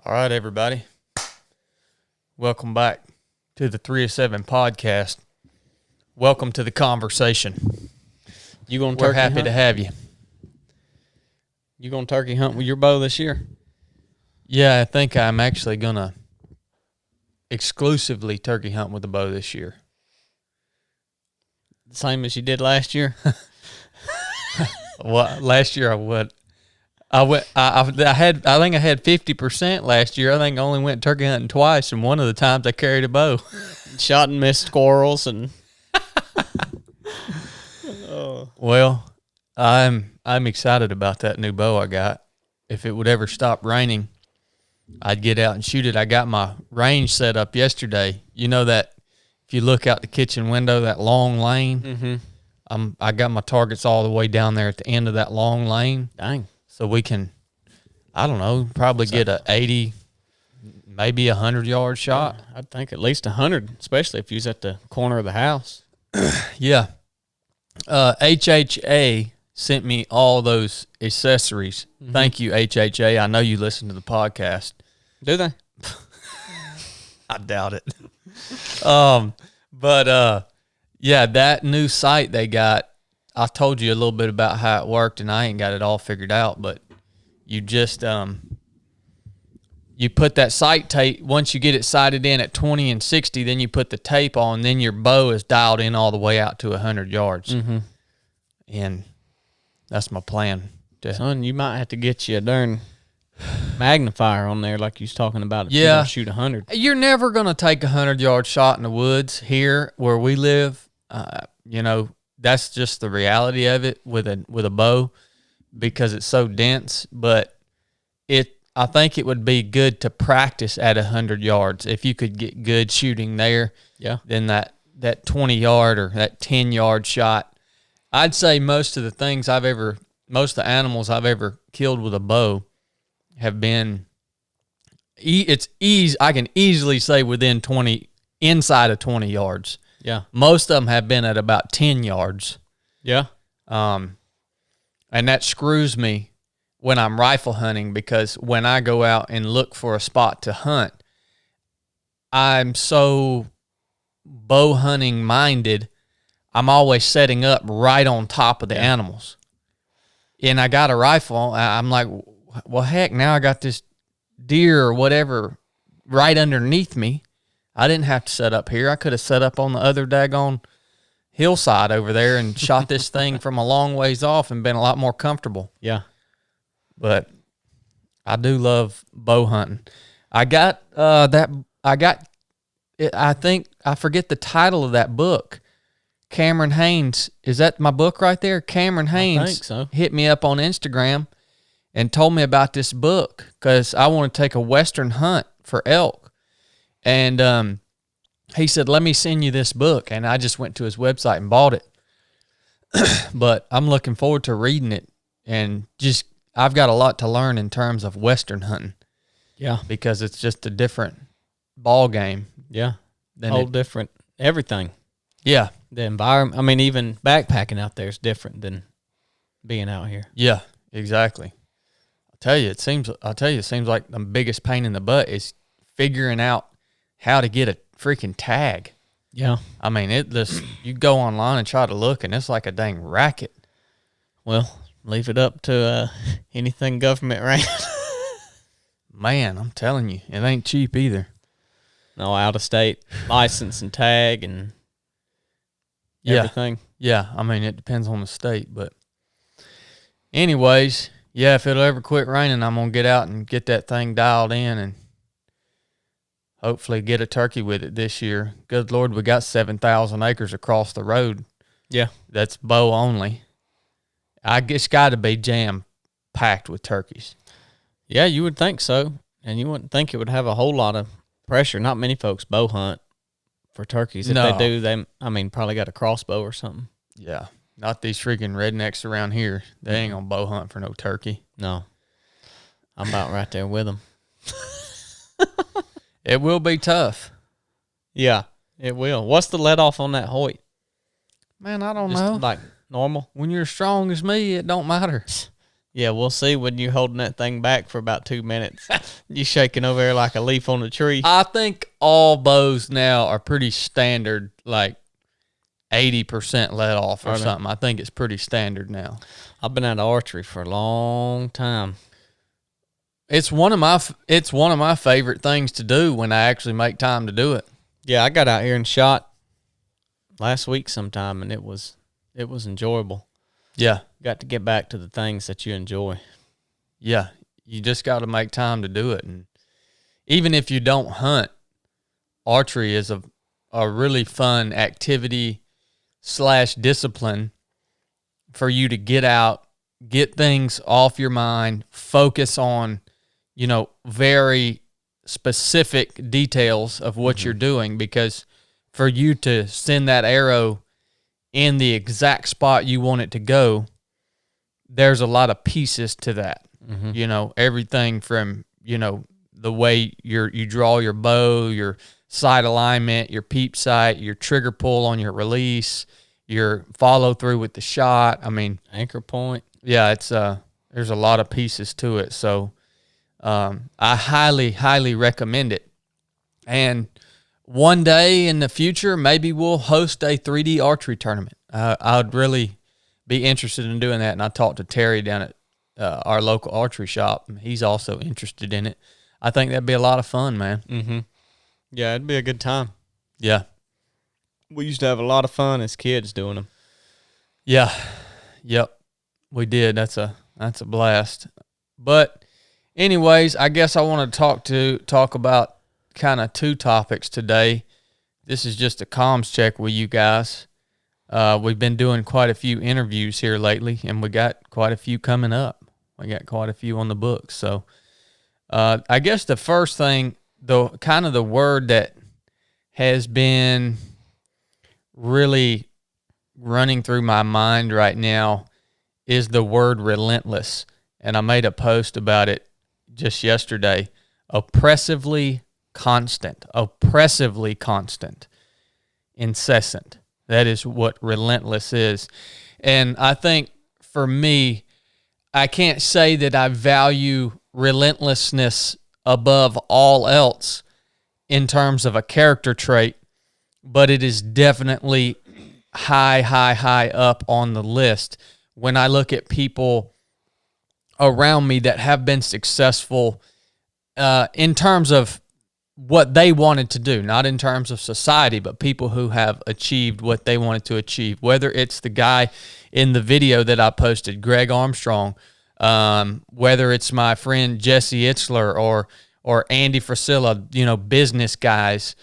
All right, everybody. Welcome back to the 3 of 7 podcast. Welcome to the conversation. You going We're happy to have you. You going turkey hunt with your bow this year? Yeah, I think I'm actually going to exclusively turkey hunt with the bow this year. The same as you did last year? Well, last year I would. I think I had 50% last year. I think I only went turkey hunting twice, and one of the times I carried a bow. Shot and missed squirrels and Well, I'm excited about that new bow I got. If it would ever stop raining, I'd get out and shoot it. I got my range set up yesterday. You know that if you look out the kitchen window, that long lane, I got my targets all the way down there at the end of that long lane. dang. So we can, I don't know, probably get a 80, maybe 100-yard shot. I'd think at least 100, especially if you was at the corner of the house. Yeah. HHA sent me all those accessories. Thank you, HHA. I know you listen to the podcast. Do they? I doubt it. Yeah, that new site they got, I told you a little bit about how it worked, and I ain't got it all figured out, but you just you put that sight tape, once you get it sighted in at 20 and 60, then you put the tape on, then your bow is dialed in all the way out to 100 yards. And that's my plan. Son, you might have to get you a darn magnifier on there like you was talking about if you Yeah. don't shoot 100. You're never going to take a 100-yard shot in the woods here where we live. That's just the reality of it with a bow because it's so dense. But I think it would be good to practice at 100 yards. If you could get good shooting there, then that 20-yard or that 10-yard shot. I'd say most of the animals I've ever killed with a bow have been, I can easily say within 20, inside of 20 yards. Yeah. Most of them have been at about 10 yards. Yeah. And that screws me when I'm rifle hunting because when I go out and look for a spot to hunt, I'm so bow hunting minded. I'm always setting up right on top of the animals. And I got a rifle. I'm like, well, heck, now I got this deer or whatever right underneath me. I didn't have to set up here. I could have set up on the other daggone hillside over there and shot this thing from a long ways off and been a lot more comfortable. Yeah. But I do love bow hunting. I forget the title of that book. Cameron Haynes, is that my book right there? Cameron Haynes I think so. Hit me up on Instagram and told me about this book because I want to take a Western hunt for elk. And he said, let me send you this book. And I just went to his website and bought it. But I'm looking forward to reading it. And I've got a lot to learn in terms of Western hunting. Yeah. Because it's just a different ball game. Yeah. Whole different everything. Yeah. The environment, I mean, even backpacking out there is different than being out here. Yeah, exactly. I'll tell you, it seems like the biggest pain in the butt is figuring out how to get a freaking tag. Yeah. I mean, you go online and try to look, and it's like a dang racket. Well, leave it up to anything government ran. Man, I'm telling you, it ain't cheap either. No, out-of-state license and tag and everything. Yeah, I mean, it depends on the state, but anyways, yeah, if it'll ever quit raining, I'm going to get out and get that thing dialed in and hopefully get a turkey with it this year. Good Lord, we got 7,000 acres across the road. Yeah. That's bow only. It's got to be jam-packed with turkeys. Yeah, you would think so. And you wouldn't think it would have a whole lot of pressure. Not many folks bow hunt for turkeys. If they do, probably got a crossbow or something. Yeah. Not these freaking rednecks around here. They ain't going to bow hunt for no turkey. No. I'm about right there with them. It will be tough. Yeah, it will. What's the let off on that Hoyt? Man, I don't Just know. like normal? When you're as strong as me, it don't matter. Yeah, we'll see when you're holding that thing back for about 2 minutes. You shaking over there like a leaf on a tree. I think all bows now are pretty standard, like 80% let off or something. I think it's pretty standard now. I've been out of archery for a long time. It's one of my favorite things to do when I actually make time to do it. Yeah, I got out here and shot last week sometime, and it was enjoyable. Yeah. Got to get back to the things that you enjoy. Yeah, you just got to make time to do it. And even if you don't hunt, archery is a really fun activity / discipline for you to get out, get things off your mind, focus on, very specific details of what you're doing, because for you to send that arrow in the exact spot you want it to go, there's a lot of pieces to that. Everything from, the way you draw your bow, your sight alignment, your peep sight, your trigger pull on your release, your follow through with the shot. I mean, anchor point. Yeah, it's there's a lot of pieces to it. So I highly, highly recommend it. And one day in the future, maybe we'll host a 3D archery tournament. I would really be interested in doing that. And I talked to Terry down at our local archery shop. He's also interested in it. I think that'd be a lot of fun, man. Mm-hmm. Yeah, it'd be a good time. Yeah. We used to have a lot of fun as kids doing them. Yeah. Yep. We did. That's a blast. But anyways, I guess I want to talk about kind of two topics today. This is just a comms check with you guys. We've been doing quite a few interviews here lately, and we got quite a few coming up. We got quite a few on the books. So I guess the first thing, the word that has been really running through my mind right now is the word relentless. And I made a post about it just yesterday. Oppressively constant, incessant. That is what relentless is. And I think for me, I can't say that I value relentlessness above all else in terms of a character trait, but it is definitely high up on the list when I look at people around me that have been successful in terms of what they wanted to do, not in terms of society, but people who have achieved what they wanted to achieve, whether it's the guy in the video that I posted, Greg Armstrong, whether it's my friend Jesse Itzler or Andy Frisilla, business guys,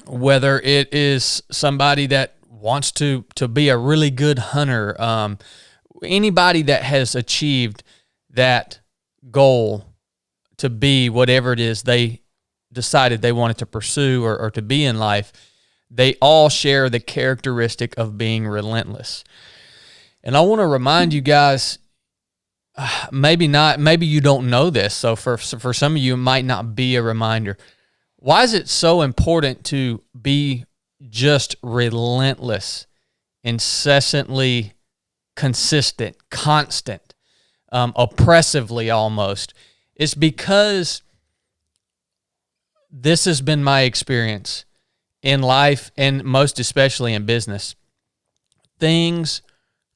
whether it is somebody that wants to be a really good hunter, anybody that has achieved that goal to be whatever it is they decided they wanted to pursue or to be in life, they all share the characteristic of being relentless. And I want to remind you guys, maybe you don't know this, so for some of you, it might not be a reminder. Why is it so important to be just relentless, incessantly consistent, constant, oppressively almost? It's because this has been my experience in life and most especially in business. Things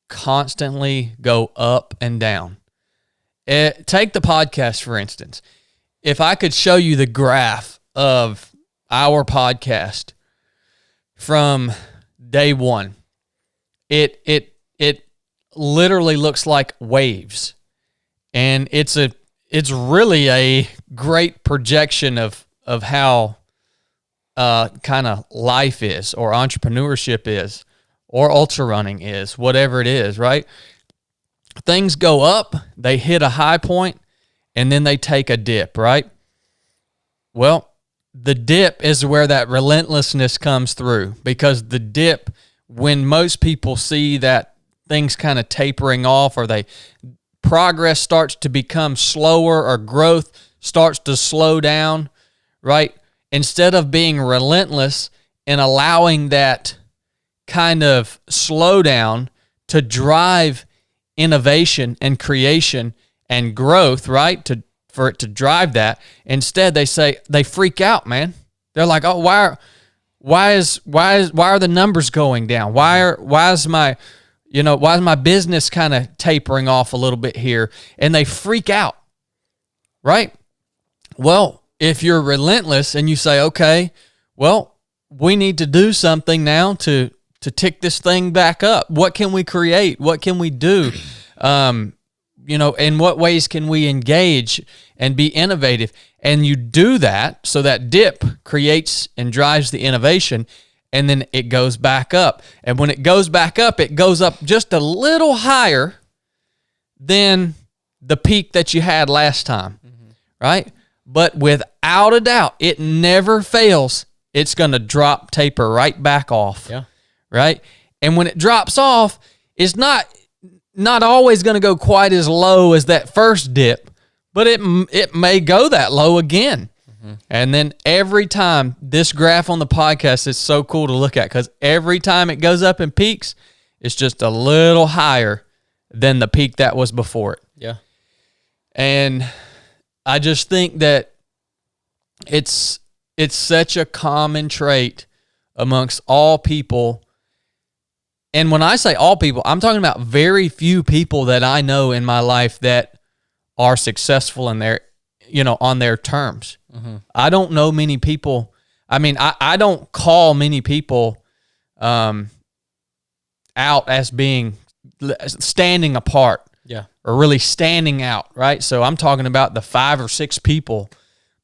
constantly go up and down. Take the podcast, for instance. If I could show you the graph of our podcast from day one, it literally looks like waves. And it's really a great projection of how kind of life is, or entrepreneurship is, or ultra running is, whatever it is, right? Things go up, they hit a high point, and then they take a dip, right? Well, the dip is where that relentlessness comes through, because the dip, when most people see that things kind of tapering off, or progress starts to become slower, or growth starts to slow down, right? Instead of being relentless and allowing that kind of slowdown to drive innovation and creation and growth, right? For it to drive that. Instead, they freak out, man. They're like, oh, why are the numbers going down? Why is my business kind of tapering off a little bit here? And they freak out, right? Well, if you're relentless and you say, okay, well, we need to do something now to tick this thing back up. What can we create? What can we do? In what ways can we engage and be innovative? And you do that, so that dip creates and drives the innovation, and then it goes back up. And when it goes back up, it goes up just a little higher than the peak that you had last time, right? But without a doubt, it never fails. It's going to taper right back off, right? And when it drops off, it's not always going to go quite as low as that first dip, but it may go that low again. And then every time, this graph on the podcast is so cool to look at, because every time it goes up and peaks, it's just a little higher than the peak that was before it. Yeah. And I just think that it's such a common trait amongst all people. And when I say all people, I'm talking about very few people that I know in my life that are successful in their, on their terms. I don't know many people. I mean, I don't call many people out as being standing apart. Yeah. Or really standing out, right? So I'm talking about the 5 or 6 people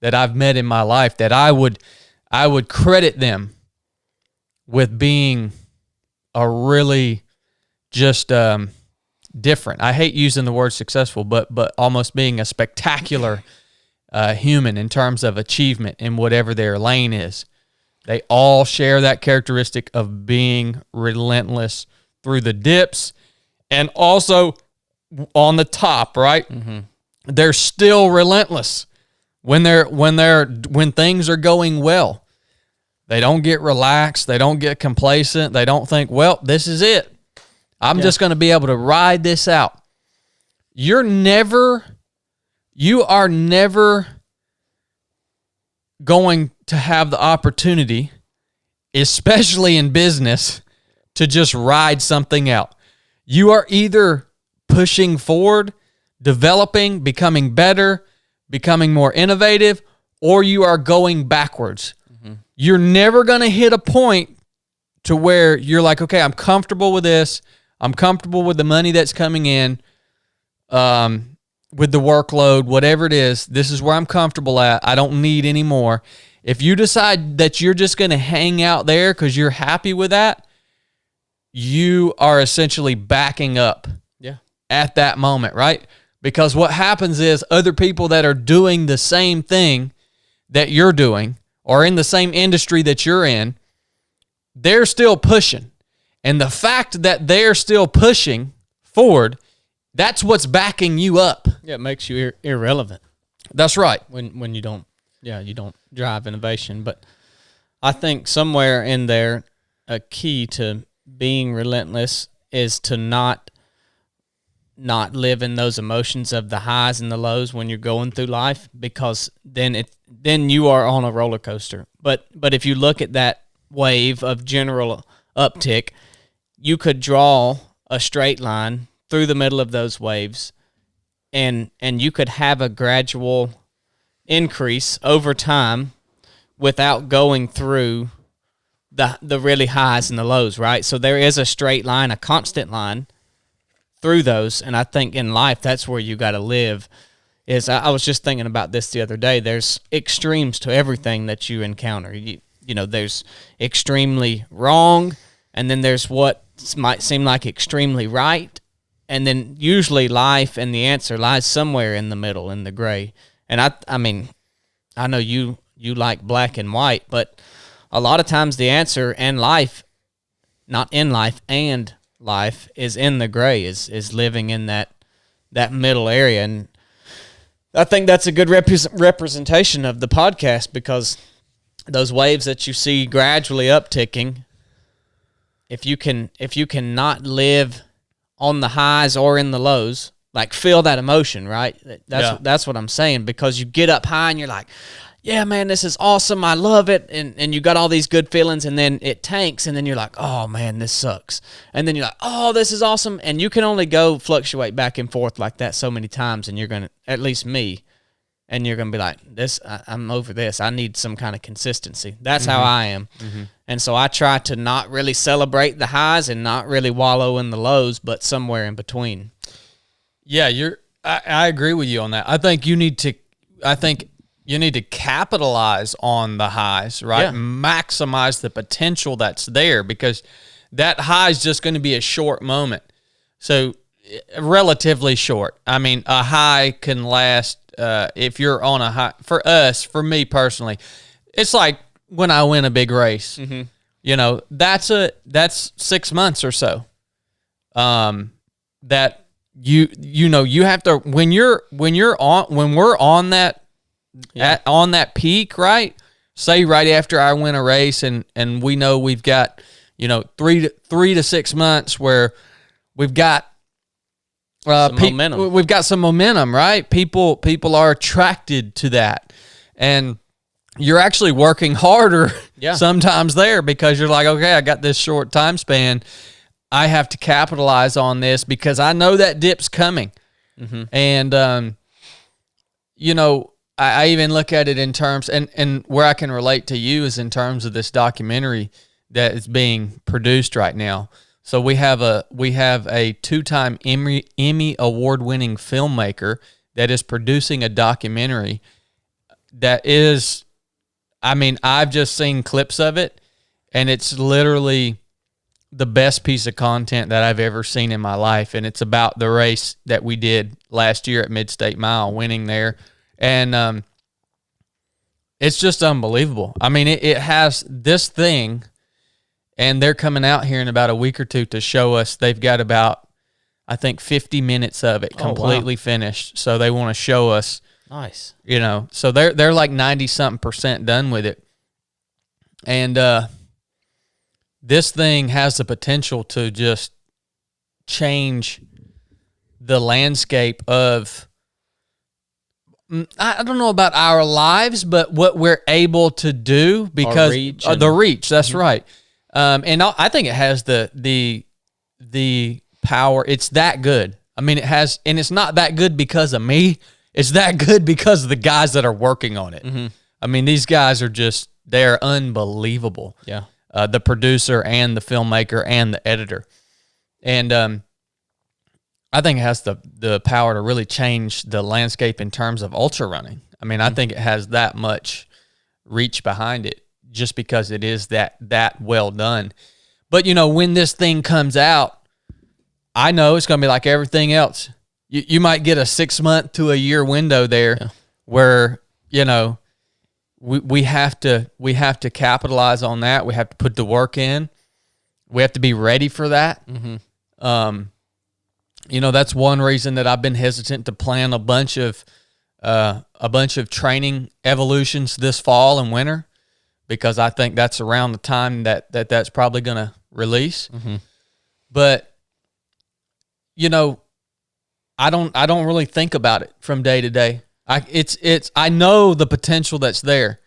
that I've met in my life that I would credit them with being a really just different. I hate using the word successful, but almost being a spectacular human in terms of achievement in whatever their lane is. They all share that characteristic of being relentless through the dips and also on the top, right? They're still relentless when things are going well. They don't get relaxed. They don't get complacent. They don't think, well, this is it. I'm just going to be able to ride this out. You are never going to have the opportunity, especially in business, to just ride something out. You are either pushing forward, developing, becoming better, becoming more innovative, or you are going backwards. You're never going to hit a point to where you're like, okay, I'm comfortable with this. I'm comfortable with the money that's coming in, with the workload, whatever it is. This is where I'm comfortable at. I don't need any more. If you decide that you're just going to hang out there because you're happy with that, you are essentially backing up at that moment, right? Because what happens is other people that are doing the same thing that you're doing or in the same industry that you're in, they're still pushing. And the fact that they're still pushing forward, that's what's backing you up. Yeah, it makes you irrelevant. That's right. When you don't drive innovation. But I think somewhere in there, a key to being relentless is to not live in those emotions of the highs and the lows when you're going through life, because then you are on a roller coaster. But if you look at that wave of general uptick, you could draw a straight line through the middle of those waves, and you could have a gradual increase over time without going through the really highs and the lows, right? So there is a straight line, a constant line through those, and I think in life that's where you got to live. I was just thinking about this the other day. There's extremes to everything that you encounter. You know, there's extremely wrong, and then there's what might seem like extremely right, and then usually life and the answer lies somewhere in the middle, in the gray. And I mean, I know you like black and white, but a lot of times the answer in life, not in life, and life is in the gray, is living in that middle area. And I think that's a good representation of the podcast, because those waves that you see gradually upticking, if you can not live on the highs or in the lows, like feel that emotion, right? That's what I'm saying, because you get up high and you're like, yeah, man, this is awesome. I love it. And you got all these good feelings, and then it tanks, and then you're like, oh, man, this sucks. And then you're like, oh, this is awesome. And you can only fluctuate back and forth like that so many times, and you're going to, at least me, and you're going to be like, I'm over this. I need some kind of consistency. That's how I am. And so I try to not really celebrate the highs and not really wallow in the lows, but somewhere in between. Yeah, I agree with you on that. I think you need to capitalize on the highs, right? Yeah. Maximize the potential that's there, because that high is just going to be a short moment. So relatively short. I mean, a high can last, if you're on a high, for me personally, it's like when I win a big race, you know, that's 6 months or so. That you have to, when we're on that, on that peak, right? Say right after I win a race, and we know we've got, you know, 3 to 6 months where we've got momentum. We've got some momentum, right? People are attracted to that, and you're actually working harder sometimes there, because you're like, okay, I got this short time span. I have to capitalize on this because I know that dip's coming. And, you know, I even look at it in terms, and where I can relate to you is in terms of this documentary that is being produced right now. So we have a 2-time Emmy award-winning filmmaker that is producing a documentary that is, I mean, I've just seen clips of it, and it's literally the best piece of content that I've ever seen in my life. And it's about the race that we did last year at Mid-State Mile, winning there. And it's just unbelievable. I mean, it has this thing, and they're coming out here in about a week or two to show us. They've got about, I think, 50 minutes of it completely finished. So they want to show us. Nice. You know, so they're like 90-something% done with it. And this thing has the potential to just change the landscape of, I don't know about our lives, but what we're able to do, because the reach. That's right. And I think it has the power. It's that good. I mean, it has, and it's not that good because of me. It's that good because of the guys that are working on it. I mean, these guys are just, they're unbelievable. Yeah. The producer and the filmmaker and the editor. And I think it has the power to really change the landscape in terms of ultra running. I mean, I think it has that much reach behind it just because it is that well done. But, you know, when this thing comes out, I know it's going to be like everything else. You might get a 6 month to a year window there where, you know, we have to capitalize on that. We have to put the work in. We have to be ready for that. You know, that's one reason that I've been hesitant to plan a bunch of training evolutions this fall and winter, because I think that's around the time that's probably going to release. But, you know, I don't really think about it from day to day. I know the potential that's there.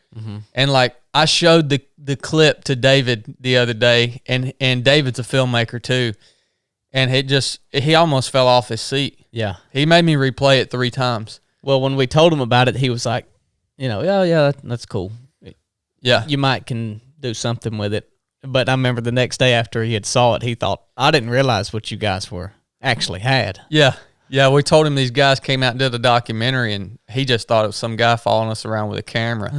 And like I showed the clip to David the other day, and David's a filmmaker too. And he almost fell off his seat. Yeah. He made me replay it 3 times. Well, when we told him about it, he was like, you know, yeah, that's cool. Yeah. You can do something with it. But I remember the next day after he had saw it, he thought, I didn't realize what you guys actually had. Yeah. Yeah, we told him these guys came out and did a documentary, and he just thought it was some guy following us around with a camera.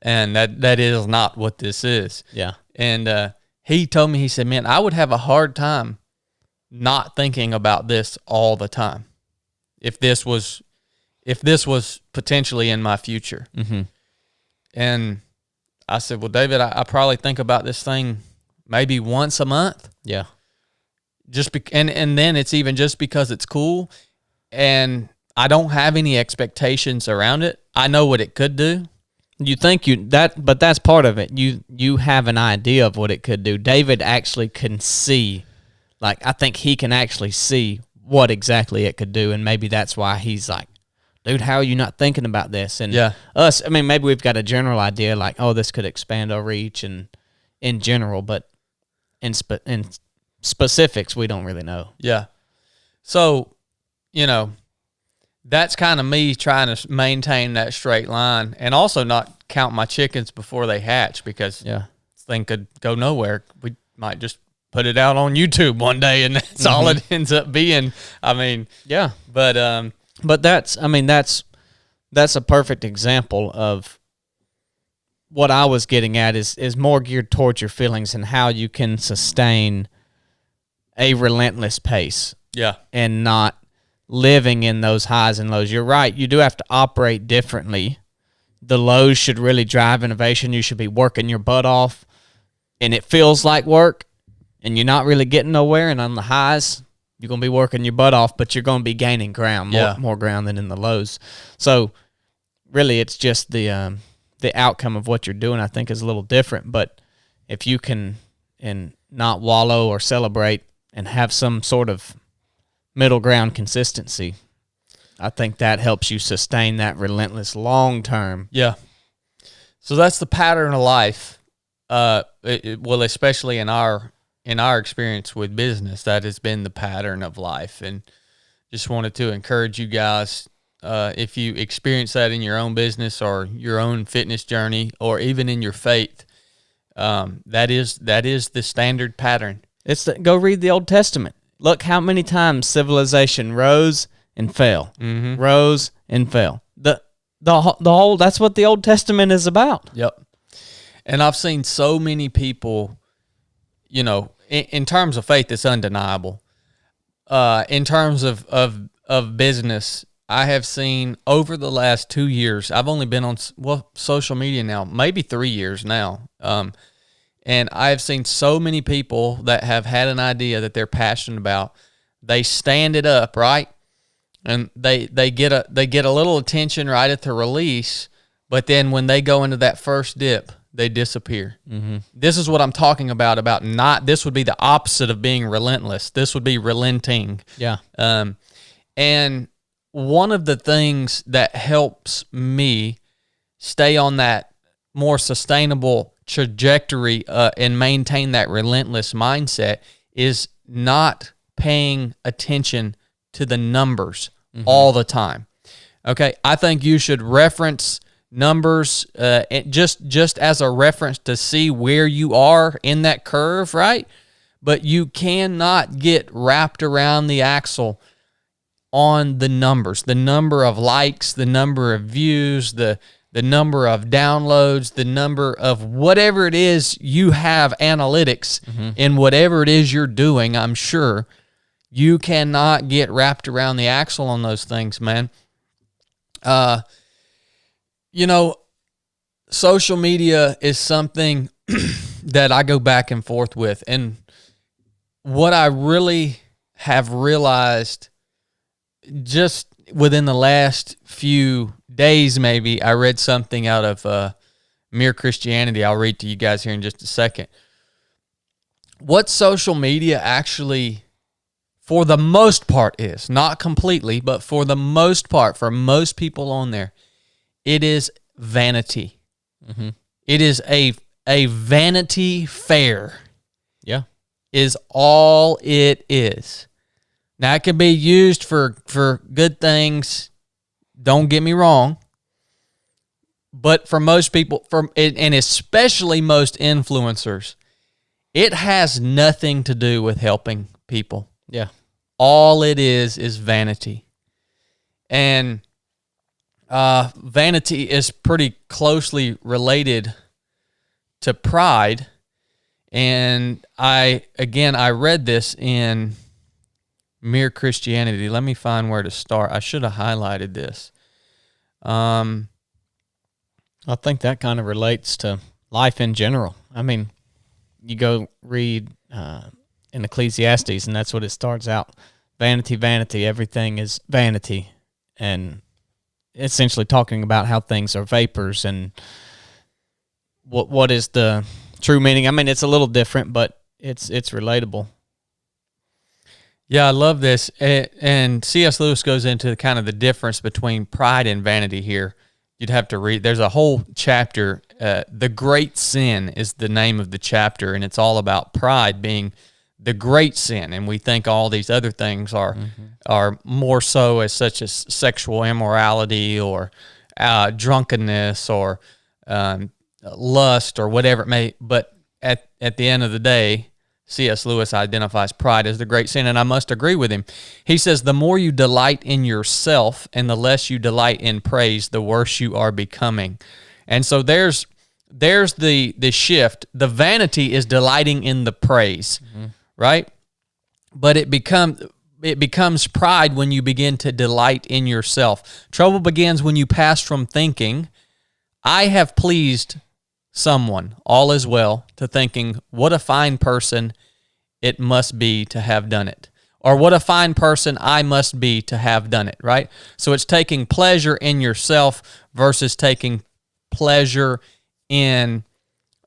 And that is not what this is. Yeah. And he told me, he said, man, I would have a hard time not thinking about this all the time if this was potentially in my future. And I said, well, David, I probably think about this thing maybe once a month. Yeah. And then it's even just because it's cool, and I don't have any expectations around it. I know what it could do. You think but that's part of it. You have an idea of what it could do. David actually can see Like, I think he can actually see what exactly it could do, and maybe that's why he's like, dude, how are you not thinking about this? And us, I mean, maybe we've got a general idea like, oh, this could expand our reach and in general, but in specifics, we don't really know. Yeah. So, you know, that's kind of me trying to maintain that straight line and also not count my chickens before they hatch, because this thing could go nowhere. We might just put it out on YouTube one day and that's all it ends up being. I mean, but that's a perfect example of what I was getting at is more geared towards your feelings and how you can sustain a relentless pace. Yeah. And not living in those highs and lows. You're right. You do have to operate differently. The lows should really drive innovation. You should be working your butt off, and it feels like work, and you're not really getting nowhere. And on the highs, you're going to be working your butt off, but you're going to be gaining ground, more ground than in the lows. So really, it's just the outcome of what you're doing, I think, is a little different. But if you can and not wallow or celebrate and have some sort of middle ground consistency, I think that helps you sustain that relentless long term. Yeah. So that's the pattern of life. Well, especially in our experience with business, that has been the pattern of life. And just wanted to encourage you guys, if you experience that in your own business or your own fitness journey, or even in your faith, that is the standard pattern. Go read the Old Testament. Look how many times civilization rose and fell, rose and fell. The whole, that's what the Old Testament is about. Yep. And I've seen so many people, you know, in terms of faith, it's undeniable. In terms of business, I have seen over the last 2 years, I've only been on social media now, maybe 3 years now. And I've seen so many people that have had an idea that they're passionate about. They stand it up, right? And they get a little attention right at the release, but then when they go into that first dip, they disappear. Mm-hmm. This is what I'm talking about not, this would be the opposite of being relentless. This would be relenting. Yeah. And one of the things that helps me stay on that more sustainable trajectory and maintain that relentless mindset is not paying attention to the numbers all the time. Okay, I think you should reference numbers just as a reference to see where you are in that curve, right? But you cannot get wrapped around the axle on the numbers, the number of likes, the number of views, the number of downloads, the number of whatever it is you have analytics in whatever it is you're doing. I'm sure you cannot get wrapped around the axle on those things, man. You know, social media is something that I go back and forth with. And what I really have realized just within the last few days, maybe, I read something out of Mere Christianity. I'll read to you guys here in just a second. What social media actually, for the most part, is, not completely, but for the most part, for most people on there, it is vanity. Mm-hmm. It is a vanity fair. Yeah. Is all it is. Now, it can be used for good things. Don't get me wrong. But for most people, and especially most influencers, it has nothing to do with helping people. Yeah. All it is vanity. And vanity is pretty closely related to pride. And I read this in Mere Christianity. Let me find where to start. I should have highlighted this. I think that kind of relates to life in general. I mean, you go read in Ecclesiastes, and that's what it starts out. Vanity, vanity, everything is vanity. And essentially talking about how things are vapors and what is the true meaning. I mean, it's a little different, but it's relatable. Yeah, I love this. And C.S. Lewis goes into kind of the difference between pride and vanity here. You'd have to read. There's a whole chapter. The Great Sin is the name of the chapter, and it's all about pride being the great sin. And we think all these other things are more so as such as sexual immorality or drunkenness or lust or whatever it may. But at the end of the day, C.S. Lewis identifies pride as the great sin, and I must agree with him. He says, the more you delight in yourself and the less you delight in praise, the worse you are becoming. And so there's the shift. The vanity is delighting in the praise, right? But it becomes pride when you begin to delight in yourself. Trouble begins when you pass from thinking, I have pleased someone, all is well, to thinking, what a fine person it must be to have done it. Or what a fine person I must be to have done it, right? So it's taking pleasure in yourself versus taking pleasure in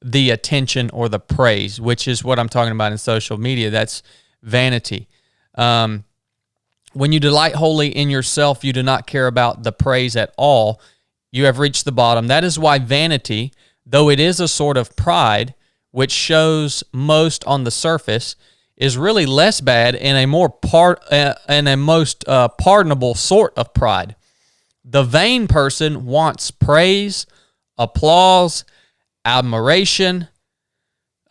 the attention or the praise, which is what I'm talking about in social media. That's vanity. When you delight wholly in yourself, you do not care about the praise at all. You have reached the bottom. That is why vanity, though it is a sort of pride, which shows most on the surface, is really less bad and a most pardonable sort of pride. The vain person wants praise, applause, admiration,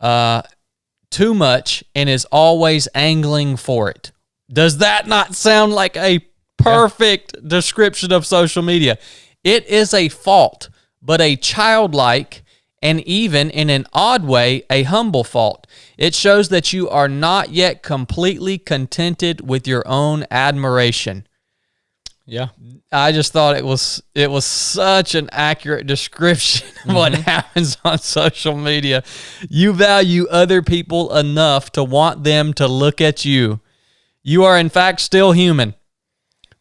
too much, and is always angling for it. Does that not sound like a perfect description of social media? It is a fault, but a childlike and even in an odd way, a humble fault. It shows that you are not yet completely contented with your own admiration. Yeah. I just thought it was such an accurate description of what happens on social media. You value other people enough to want them to look at you. You are in fact still human.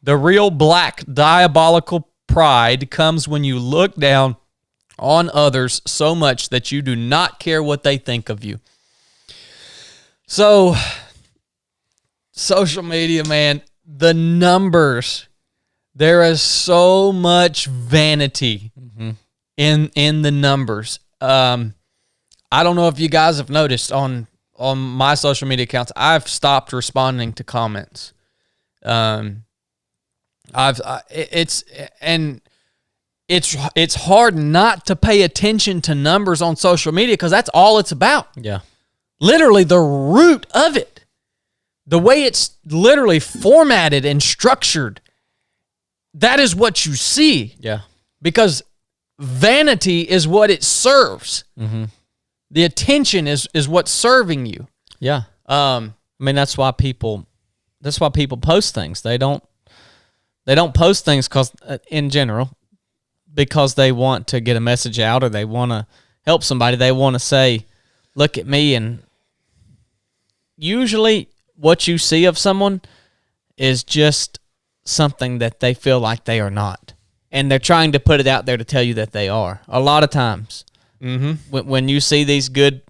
The real black diabolical pride comes when you look down on others so much that you do not care what they think of you. So, social media, man, the numbers, there is so much vanity in the numbers. I don't know if you guys have noticed on my social media accounts, I've stopped responding to comments. It's hard not to pay attention to numbers on social media because that's all it's about. Yeah. Literally the root of it. The way it's literally formatted and structured, that is what you see. Yeah. Because vanity is what it serves. The attention is what's serving you. Yeah. I mean, that's why people post things. They don't post things in general because they want to get a message out or they want to help somebody. They want to say, look at me. And usually what you see of someone is just something that they feel like they are not. And they're trying to put it out there to tell you that they are. A lot of times. When you see these good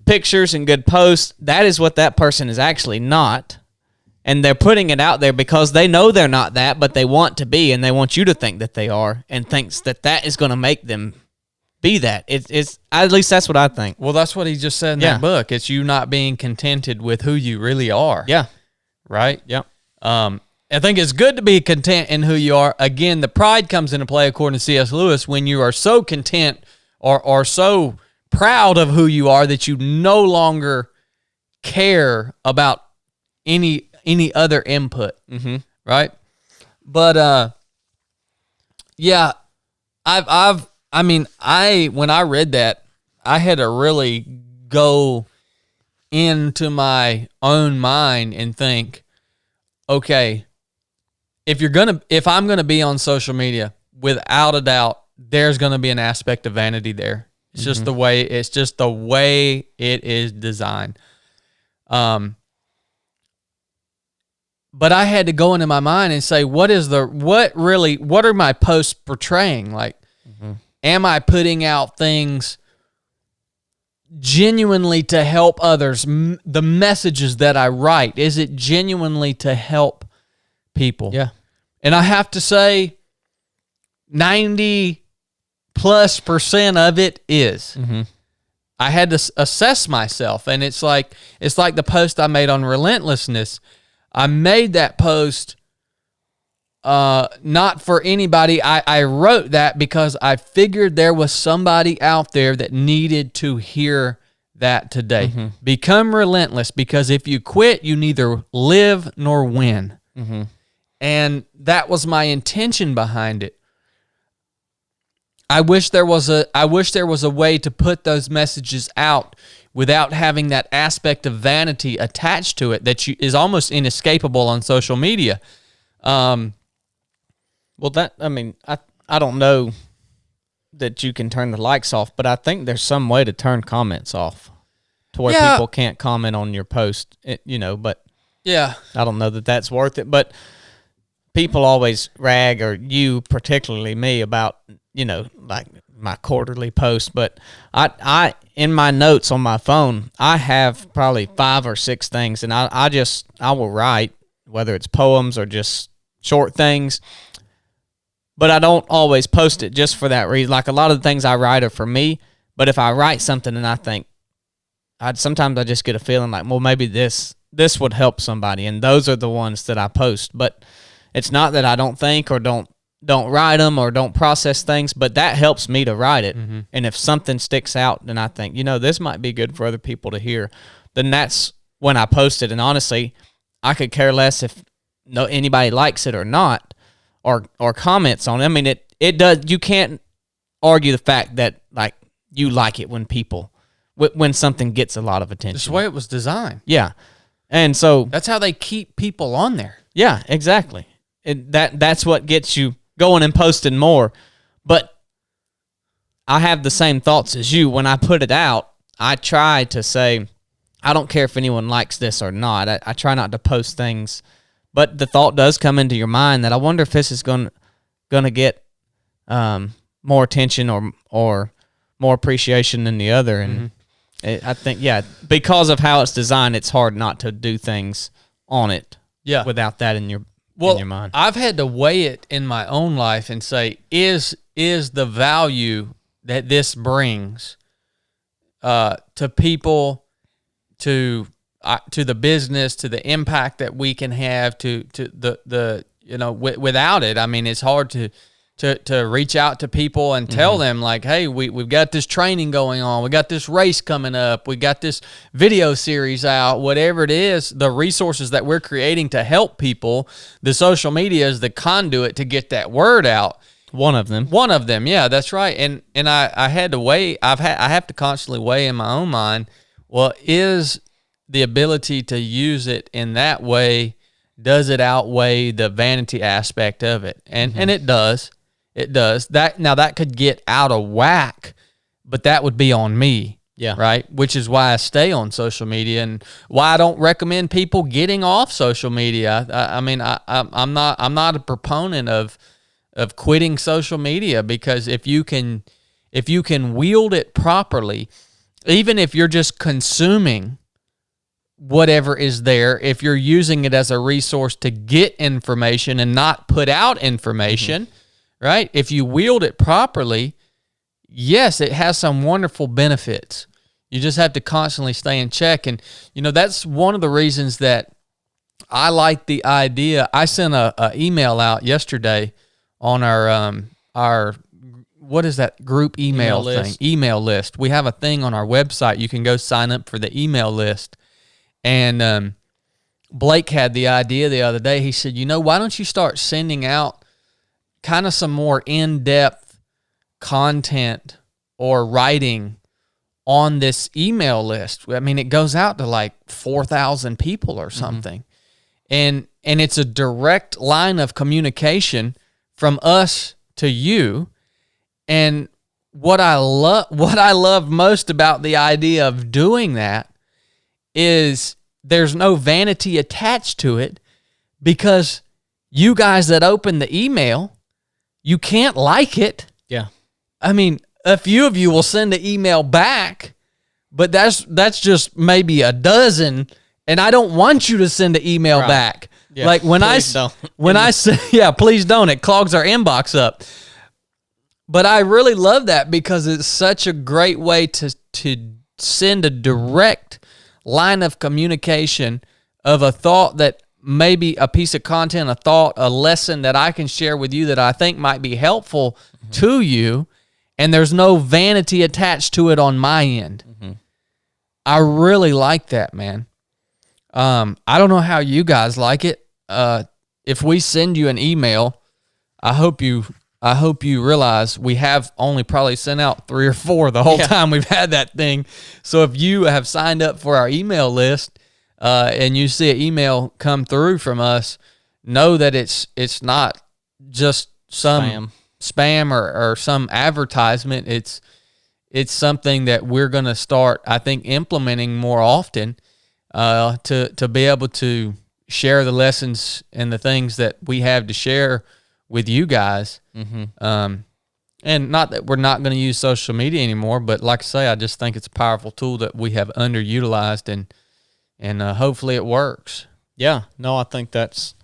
pictures and good posts, that is what that person is actually not. And they're putting it out there because they know they're not that, but they want to be, and they want you to think that they are, and thinks that is going to make them be that. It's at least that's what I think. Well, that's what he just said in that book. It's you not being contented with who you really are. Yeah. Right? Yeah. I think it's good to be content in who you are. Again, the pride comes into play, according to C.S. Lewis, when you are so content or so proud of who you are that you no longer care about any other input, right? But yeah, when I read that, I had to really go into my own mind and think, okay, if I'm gonna be on social media, without a doubt, there's gonna be an aspect of vanity there. It's just the way it is designed. But I had to go into my mind and say, what are my posts portraying? Like, am I putting out things genuinely to help others? The messages that I write, is it genuinely to help people? Yeah. And I have to say 90+% of it is. Mm-hmm. I had to assess myself, and it's like the post I made on Relentlessness. I made that post not for anybody. I wrote that because I figured there was somebody out there that needed to hear that today. Mm-hmm. Become relentless, because if you quit, you neither live nor win. Mm-hmm. And that was my intention behind it. I wish there was a way to put those messages out without having that aspect of vanity attached to it that is almost inescapable on social media. Well, I don't know that you can turn the likes off, but I think there's some way to turn comments off to where people can't comment on your post, but yeah, I don't know that that's worth it. But people always rag, or you, particularly me, about, like my quarterly post. But I in my notes on my phone, I have probably 5 or 6 things, and I will write, whether it's poems or just short things. But I don't always post it just for that reason. Like, a lot of the things I write are for me, but if I write something and I think, sometimes I just get a feeling like, well, maybe this would help somebody, and those are the ones that I post. But it's not that I don't think or don't write them or don't process things, but that helps me to write it. Mm-hmm. And if something sticks out, then I think, this might be good for other people to hear, then that's when I post it. And honestly, I could care less if anybody likes it or not, or comments on it. I mean, it does. You can't argue the fact that, like, you like it when when something gets a lot of attention. That's the way it was designed. Yeah. And so that's how they keep people on there. Yeah, exactly. That's what gets you going and posting more. But I have the same thoughts as you. When I put it out, I try to say, I don't care if anyone likes this or not. I try not to post things. But the thought does come into your mind that I wonder if this is going to get more attention or more appreciation than the other. And I think, because of how it's designed, it's hard not to do things on it without that in your mind. I've had to weigh it in my own life and say, is the value that this brings to people, to the business, to the impact that we can have, to the without it, I mean, it's hard to reach out to people and tell them, like, hey, we've got this training going on, we got this race coming up, we got this video series out, whatever it is, the resources that we're creating to help people, the social media is the conduit to get that word out. One of them, yeah, that's right. And I had to weigh. I have to constantly weigh in my own mind, well, is the ability to use it in that way, does it outweigh the vanity aspect of it? And it does. It does. That could get out of whack, but that would be on me. Yeah. Right? Which is why I stay on social media, and why I don't recommend people getting off social media. I'm not a proponent of quitting social media, because if you can wield it properly, even if you're just consuming whatever is there, if you're using it as a resource to get information and not put out information, right? If you wield it properly, yes, it has some wonderful benefits. You just have to constantly stay in check. And, that's one of the reasons that I like the idea. I sent a email out yesterday on our what is that group email thing? Email list. We have a thing on our website. You can go sign up for the email list. And Blake had the idea the other day. He said, why don't you start sending out kind of some more in-depth content or writing on this email list? I mean, it goes out to like 4,000 people or something. And it's a direct line of communication from us to you. And what I love most about the idea of doing that is there's no vanity attached to it, because you guys that open the email, you can't like it. Yeah. I mean, a few of you will send the email back, but that's just maybe a dozen, and I don't want you to send an email back. Yeah, like when I say, yeah, please don't. It clogs our inbox up. But I really love that because it's such a great way to send a direct line of communication of a thought that maybe a piece of content, a thought, a lesson that I can share with you that I think might be helpful to you, and there's no vanity attached to it on my end. I really like that, man. I don't know how you guys like it. If we send you an email, I hope you realize we have only probably sent out 3 or 4 the whole time we've had that thing. So if you have signed up for our email list and you see an email come through from us, know that it's not just some spam or some advertisement. It's something that we're going to start, I think, implementing more often to be able to share the lessons and the things that we have to share with you guys. And not that we're not going to use social media anymore, but like I say, I just think it's a powerful tool that we have underutilized, and hopefully it works. Yeah, no, I think that's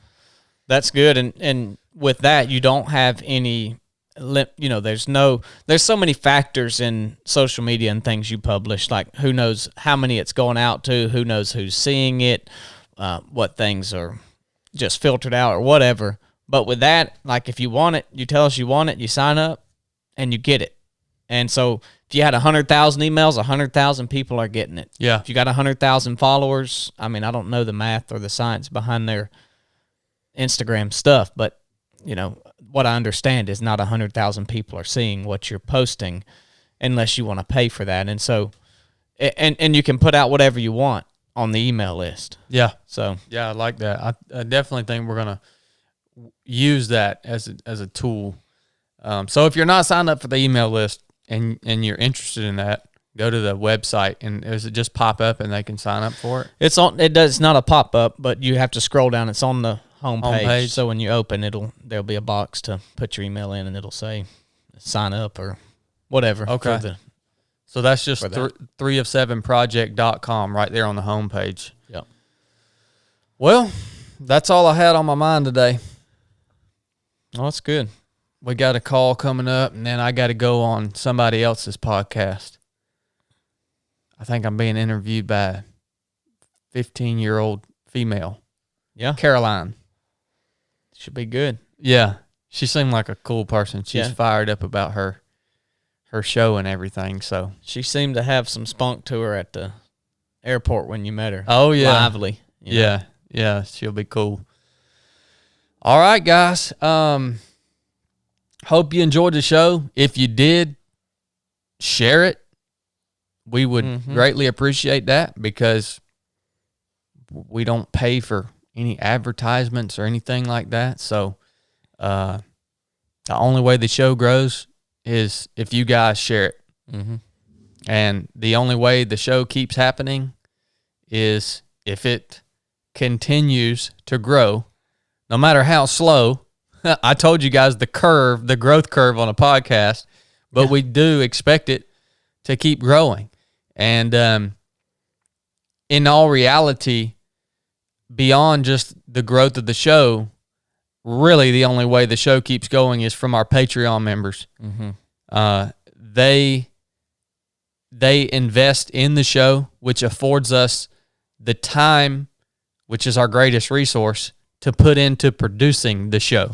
good. And with that, you don't have any, there's so many factors in social media and things you publish, like who knows how many it's going out to, who knows who's seeing it, what things are just filtered out or whatever. But with that, like if you want it, you tell us you want it, you sign up, and you get it. And so if you had 100,000 emails, 100,000 people are getting it. Yeah. If you got 100,000 followers, I mean, I don't know the math or the science behind their Instagram stuff, but, what I understand is not 100,000 people are seeing what you're posting unless you want to pay for that. And so, and you can put out whatever you want on the email list. Yeah. So. Yeah, I like that. I definitely think we're going to use that as a tool. So if you're not signed up for the email list and you're interested in that, go to the website and does it just pop up and they can sign up for it? It's not a pop up, but you have to scroll down. It's on the homepage. So when you open, there'll be a box to put your email in and it'll say sign up or whatever. Okay. So that's just 3of7project.com right there on the homepage. Yep. Well, that's all I had on my mind today. Oh, that's good. We got a call coming up, and then I got to go on somebody else's podcast. I think I'm being interviewed by a 15-year-old female. Yeah. Caroline. Should be good. Yeah. She seemed like a cool person. She's fired up about her show and everything. So she seemed to have some spunk to her at the airport when you met her. Oh, yeah. Lively. Yeah. Yeah. She'll be cool. All right, guys. Hope you enjoyed the show. If you did, share it. We would greatly appreciate that because we don't pay for any advertisements or anything like that. So the only way the show grows is if you guys share it. And the only way the show keeps happening is if it continues to grow, no matter how slow. I told you guys the growth curve on a podcast, but we do expect it to keep growing. And in all reality, beyond just the growth of the show, really the only way the show keeps going is from our Patreon members. They invest in the show, which affords us the time, which is our greatest resource, to put into producing the show,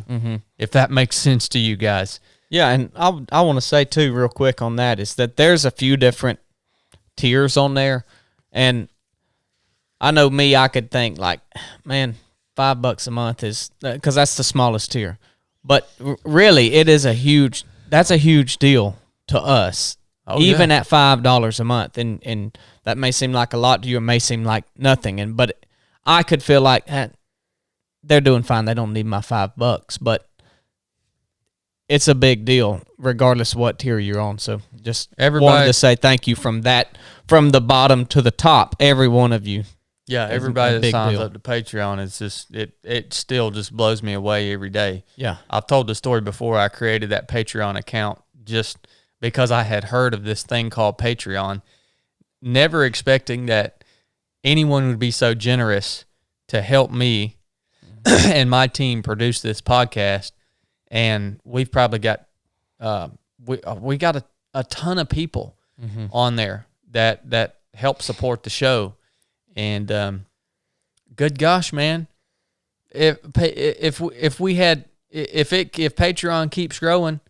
if that makes sense to you guys. Yeah, and I want to say, too, real quick on that, is that there's a few different tiers on there, and I know me, I could think, like, man, $5 a month is, because that's the smallest tier. But really, that's a huge deal to us, even at $5 a month, and that may seem like a lot to you, it may seem like nothing, but I could feel like, they're doing fine. They don't need my $5, but it's a big deal regardless of what tier you're on. So just wanted to say thank you from the bottom to the top, every one of you. Yeah, everybody that signs up to Patreon, it's just it still just blows me away every day. Yeah. I've told the story before. I created that Patreon account just because I had heard of this thing called Patreon. never expecting that anyone would be so generous to help me and my team produce this podcast. And we've probably got we got a ton of people on there that help support the show. And good gosh, man, if Patreon keeps growing,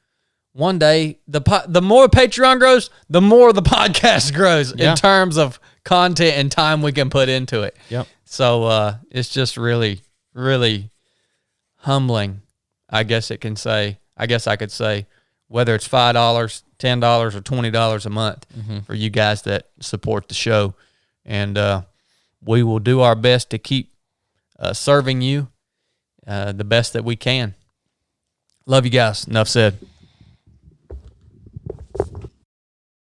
one day the more Patreon grows, the more the podcast grows in terms of content and time we can put into it. Yep. So it's just really, really humbling. I guess I could say, whether it's $5, $10, or $20 a month for you guys that support the show. And we will do our best to keep serving you the best that we can. Love you guys. Enough said.